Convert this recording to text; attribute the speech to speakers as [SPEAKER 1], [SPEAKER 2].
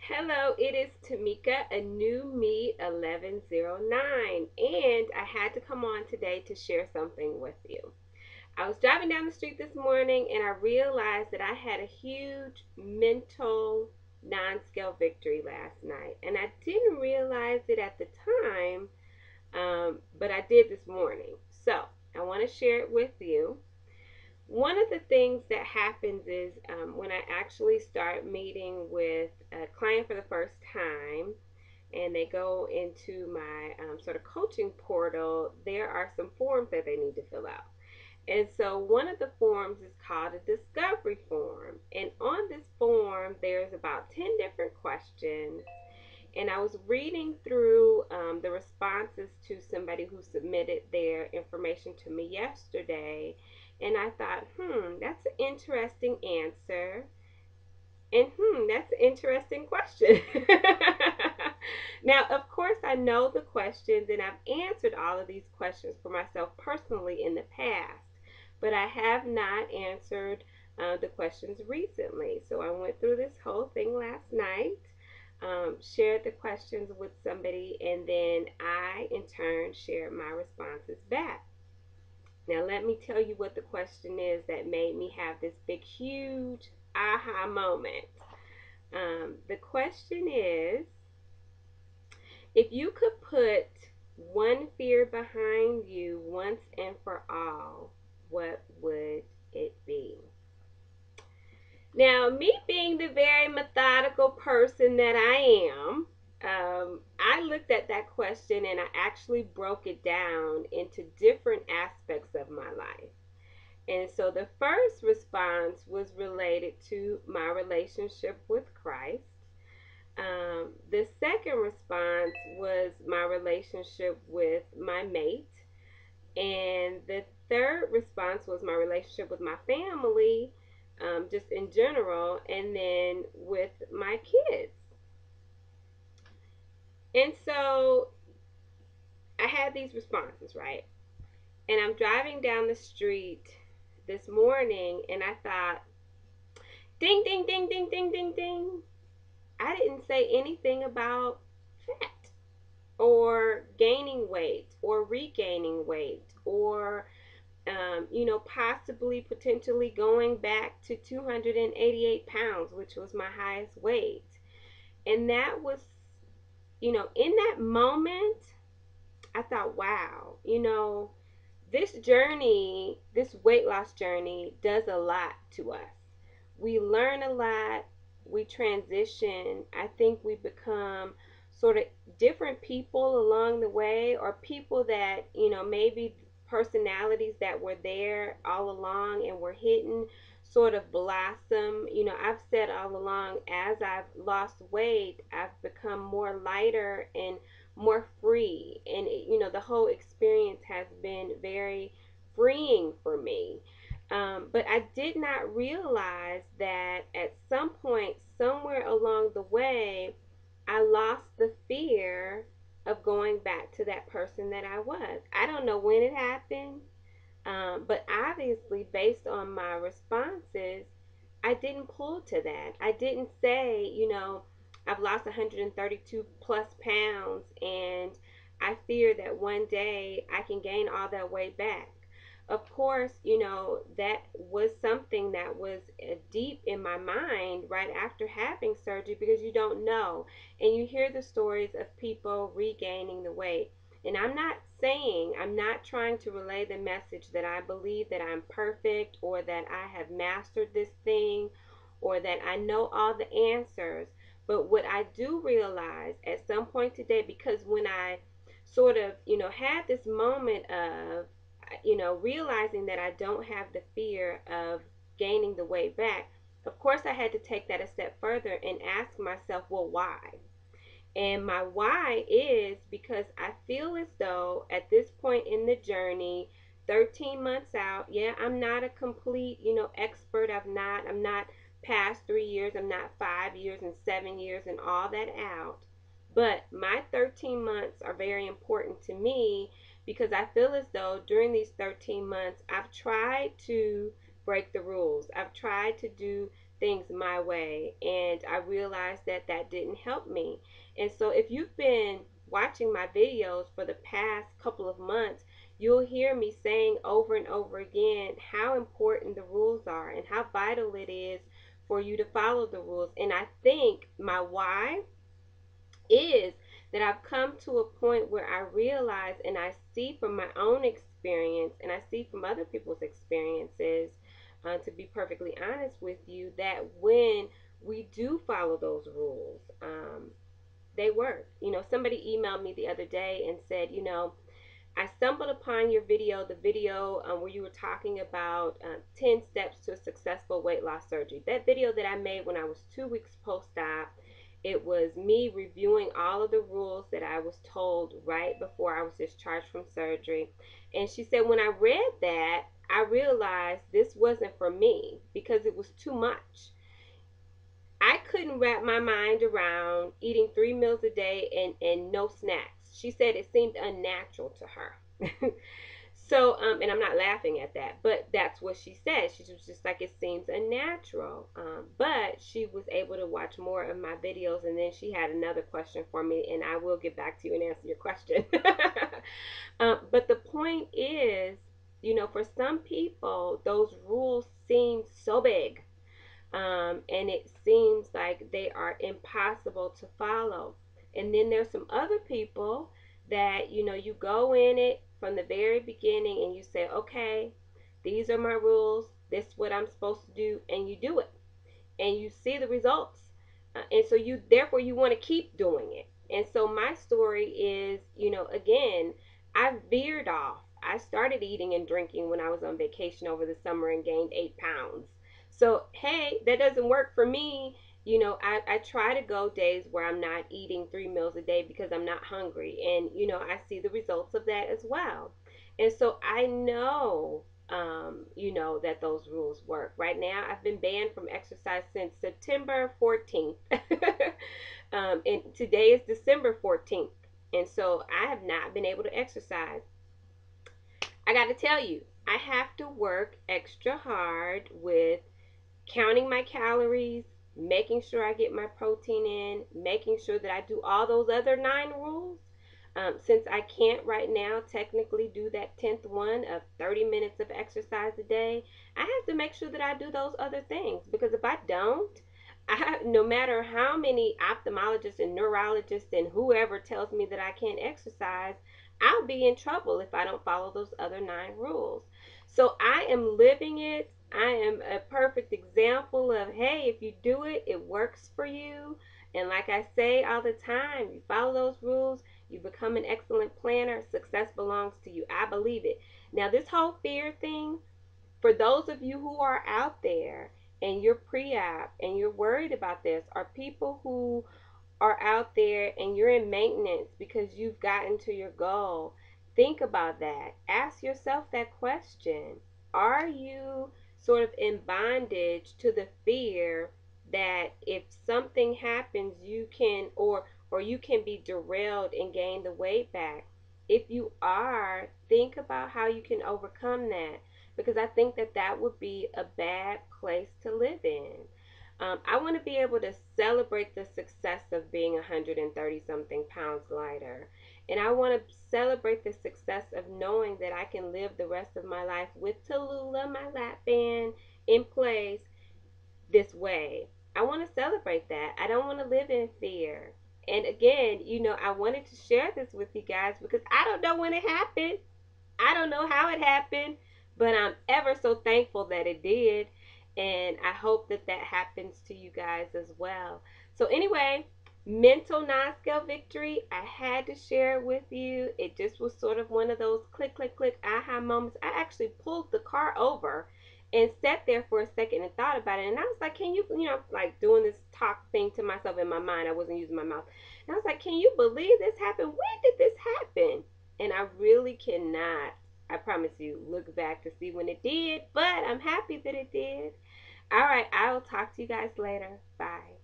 [SPEAKER 1] Hello, it is Tamika, a new me 1109, and I had to come on today to share something with you. I was driving down the street this morning and I realized that I had a huge mental non-scale victory last night, and I didn't realize it at the time, but I did this morning. So I want to share it with you. One of the things that happens is when I actually start meeting with a client for the first time and they go into my sort of coaching portal, there are some forms that they need to fill out. And so one of the forms is called a discovery form. And on this form, there's about 10 different questions. And I was reading through the responses to somebody who submitted their information to me yesterday. And I thought, that's an interesting answer. And that's an interesting question. Now, of course, I know the questions and I've answered all of these questions for myself personally in the past, but I have not answered the questions recently. So I went through this whole thing last night, shared the questions with somebody, and then I, in turn, shared my responses back. Now, let me tell you what the question is that made me have this big, huge aha moment. The question is, if you could put one fear behind you once and for all, what would it be? Now, me being the very methodical person that I am, I looked at that question and I actually broke it down into different aspects of my life. And so the first response was related to my relationship with Christ. The second response was my relationship with my mate. And the third response was my relationship with my family, just in general, and then with my kids. And so I had these responses, right? And I'm driving down the street this morning and I thought, ding, ding, ding, ding, ding, ding, ding. I didn't say anything about fat or gaining weight or regaining weight or possibly potentially going back to 288 pounds, which was my highest weight. And that was, in that moment, I thought, wow, this journey, this weight loss journey, does a lot to us. We learn a lot, we transition. I think we become sort of different people along the way, or people that, maybe personalities that were there all along and were hidden sort of blossom. I've said all along, as I've lost weight, I've become more lighter and more free. And, the whole experience has been very freeing for me. But I did not realize that at some point, somewhere along the way, I lost the fear of going back to that person that I was. I don't know when it happened, but obviously, based on my responses, I didn't pull to that. I didn't say, I've lost 132 plus pounds and I fear that one day I can gain all that weight back. Of course, that was something that was deep in my mind right after having surgery, because you don't know. And you hear the stories of people regaining the weight. And I'm not trying to relay the message that I believe that I'm perfect or that I have mastered this thing or that I know all the answers. But what I do realize at some point today, because when I sort of, had this moment of, realizing that I don't have the fear of gaining the weight back, of course I had to take that a step further and ask myself, well, why? And my why is because I feel as though at this point in the journey, 13 months out, yeah, I'm not a complete, expert. I'm not past 3 years. I'm not 5 years and 7 years and all that out. But my 13 months are very important to me because I feel as though during these 13 months, I've tried to break the rules. I've tried to do things my way, and I realized that that didn't help me. And so if you've been watching my videos for the past couple of months, you'll hear me saying over and over again how important the rules are and how vital it is for you to follow the rules. And I think my why is that I've come to a point where I realize and I see from my own experience and I see from other people's experiences, to be perfectly honest with you, that when we do follow those rules, they work. Somebody emailed me the other day and said, I stumbled upon your video, the video where you were talking about 10 steps to a successful weight loss surgery. That video that I made when I was 2 weeks post-op, it was me reviewing all of the rules that I was told right before I was discharged from surgery. And she said, when I read that, I realized this wasn't for me because it was too much. I couldn't wrap my mind around eating 3 meals a day and no snacks. She said it seemed unnatural to her. So, and I'm not laughing at that, but that's what she said. She was just like, it seems unnatural. But she was able to watch more of my videos, and then she had another question for me, and I will get back to you and answer your question. But the point is, for some people, those rules seem so big. And it seems like they are impossible to follow. And then there's some other people that, you go in it from the very beginning and you say, okay, these are my rules, this is what I'm supposed to do, and you do it. And you see the results. And so therefore you want to keep doing it. And so my story is, again, I veered off. I started eating and drinking when I was on vacation over the summer and gained 8 pounds. So, hey, that doesn't work for me. I try to go days where I'm not eating 3 meals a day because I'm not hungry. And, I see the results of that as well. And so I know, that those rules work. Right now, I've been banned from exercise since September 14th. And today is December 14th. And so I have not been able to exercise. I got to tell you, I have to work extra hard with counting my calories, making sure I get my protein in, making sure that I do all those other 9 rules. Since I can't right now technically do that 10th one of 30 minutes of exercise a day, I have to make sure that I do those other things, because if I don't, no matter how many ophthalmologists and neurologists and whoever tells me that I can't exercise, I'll be in trouble if I don't follow those other 9 rules. So I am living it. I am a perfect example of, hey, if you do it, it works for you. And like I say all the time, you follow those rules, you become an excellent planner. Success belongs to you. I believe it. Now, this whole fear thing, for those of you who are out there and you're pre-op and you're worried about this, are people who are out there and you're in maintenance because you've gotten to your goal. Think about that. Ask yourself that question. Are you sort of in bondage to the fear that if something happens, you can or you can be derailed and gain the weight back? If you are, think about how you can overcome that, because I think that that would be a bad place to live in. I want to be able to celebrate the success of being 130 something pounds lighter. And I want to celebrate the success of knowing that I can live the rest of my life with Tallulah, my lap band, in place this way. I want to celebrate that. I don't want to live in fear. And again, I wanted to share this with you guys because I don't know when it happened. I don't know how it happened, but I'm ever so thankful that it did. And I hope that that happens to you guys as well. So anyway, mental non-scale victory, I had to share it with you. It just was sort of one of those click, click, click aha moments. I actually pulled the car over and sat there for a second and thought about it. And I was like, can you, like doing this talk thing to myself in my mind. I wasn't using my mouth. And I was like, can you believe this happened? When did this happen? And I really cannot, I promise you, look back to see when it did, but I'm happy that it did. All right, I will talk to you guys later. Bye.